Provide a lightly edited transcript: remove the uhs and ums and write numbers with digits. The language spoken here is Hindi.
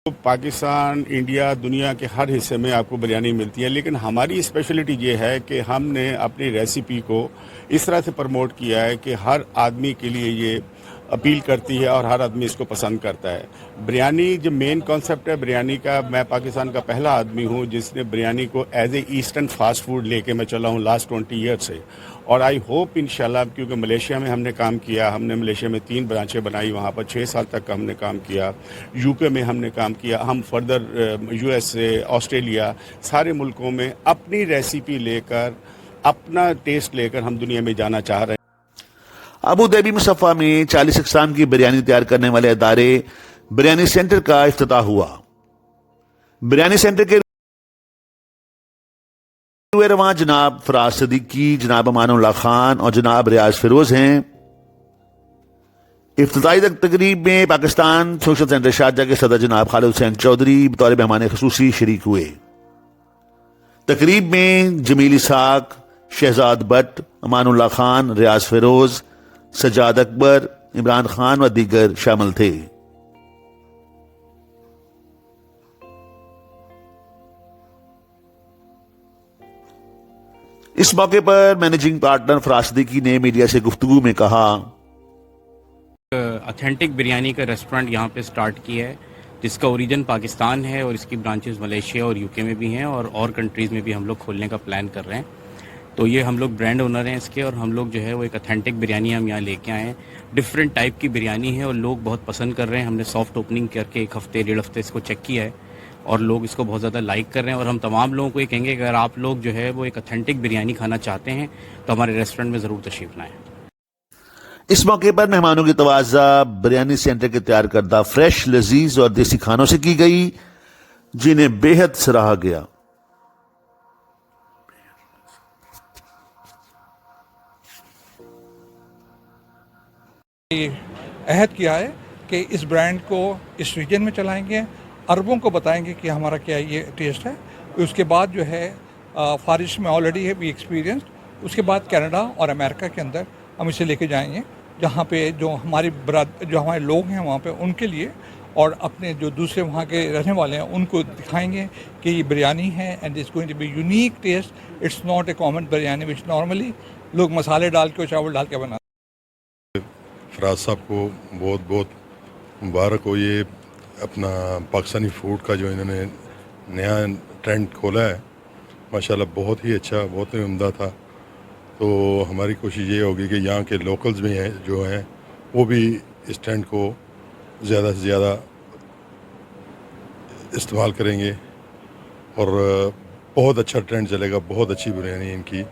पाकिस्तान, इंडिया, दुनिया के हर हिस्से में आपको बिरयानी मिलती है, लेकिन हमारी स्पेशलिटी ये है कि हमने अपनी रेसिपी को इस तरह से प्रमोट किया है कि हर आदमी के लिए ये अपील करती है और हर आदमी इसको पसंद करता है। बिरयानी जो मेन कॉन्सेप्ट है बिरयानी का, मैं पाकिस्तान का पहला आदमी हूँ जिसने बिरयानी को as a eastern fast food लेके मैं चला हूँ लास्ट 20 ईयर से। और आई होप इंशाल्लाह, क्योंकि मलेशिया में हमने काम किया, हमने मलेशिया में 3 ब्रांचें बनाई, वहाँ पर 6 साल तक हमने काम किया, यूके में हमने काम किया, हम फर्दर यूएसए, ऑस्ट्रेलिया, सारे मुल्कों में अपनी रेसिपी लेकर, अपना टेस्ट लेकर हम दुनिया में जाना चाह रहे हैं। अबू धाबी मुसफ़ा में 40 अक़साम की बिरयानी तैयार करने वाले अदारे बिरयानी सेंटर का इफ्तिताह हुआ। बिरयानी सेंटर के रवां जनाब फराज सिद्दीकी, जनाब अमानुल्लाह खान और जनाब रियाज फिरोज हैं। इफ्तिताही तकरीब में पाकिस्तान सोशल सेंटर शारजाह के सदर जनाब खालिद हुसैन चौधरी बतौर मेहमान ख़ुसूसी शरीक हुए। तकरीब में जमील इसाक, शहजाद भट्ट, अमानुल्लाह खान, रियाज फिरोज, सजाद अकबर, इमरान खान व दीगर शामिल थे। इस मौके पर मैनेजिंग पार्टनर फराज सिद्दीकी ने मीडिया से गुफ्तगू में कहा, ऑथेंटिक बिरयानी का रेस्टोरेंट यहाँ पे स्टार्ट किया है जिसका ओरिजिन पाकिस्तान है और इसकी ब्रांचेस मलेशिया और यूके में भी हैं और कंट्रीज़ में भी हम लोग खोलने का प्लान कर रहे हैं। तो ये हम लोग ब्रांड ओनर हैं इसके, और हम लोग जो है वो एक ऑथेंटिक बिरयानी हम यहाँ लेके आए हैं। डिफरेंट टाइप की बिरयानी है और लोग बहुत पसंद कर रहे हैं। हमने सॉफ्ट ओपनिंग करके 1 हफ्ते 1.5 हफ्ते इसको चेक किया है और लोग इसको बहुत ज़्यादा लाइक कर रहे हैं। और हम तमाम लोगों को ये कहेंगे कि अगर आप लोग जो है वो एक ऑथेंटिक बिरयानी खाना चाहते हैं तो हमारे रेस्टोरेंट में ज़रूर तशरीफ़ लाएँ। इस मौके पर मेहमानों की तवाज़ा बिरयानी सेंटर के तैयार करदा फ्रेश, लजीज और देसी खानों से की गई, जिन्हें बेहद सराहा गया। अहद किया है कि इस ब्रांड को इस रीजन में चलाएंगे, अरबों को बताएंगे कि हमारा क्या ये टेस्ट है। उसके बाद जो है फारिश में ऑलरेडी है भी एक्सपीरियंस, उसके बाद कनाडा और अमेरिका के अंदर हम इसे लेके जाएंगे, जहाँ पे जो हमारे लोग हैं वहाँ पे उनके लिए, और अपने जो दूसरे वहाँ के रहने वाले हैं उनको दिखाएंगे कि ये बिरयानी है and it's going to be unique taste. It's not a common biryani which normally लोग मसाले डाल के और चावल डाल के बनाते। फराज साहब को बहुत बहुत मुबारक हो, ये अपना पाकिस्तानी फूड का जो इन्होंने नया ट्रेंड खोला है, माशाल्लाह बहुत ही अच्छा, बहुत ही उम्दा था। तो हमारी कोशिश ये होगी कि यहाँ के लोकल्स भी हैं जो हैं वो भी इस ट्रेंड को ज़्यादा से ज़्यादा इस्तेमाल करेंगे और बहुत अच्छा ट्रेंड चलेगा। बहुत अच्छी बिरयानी इनकी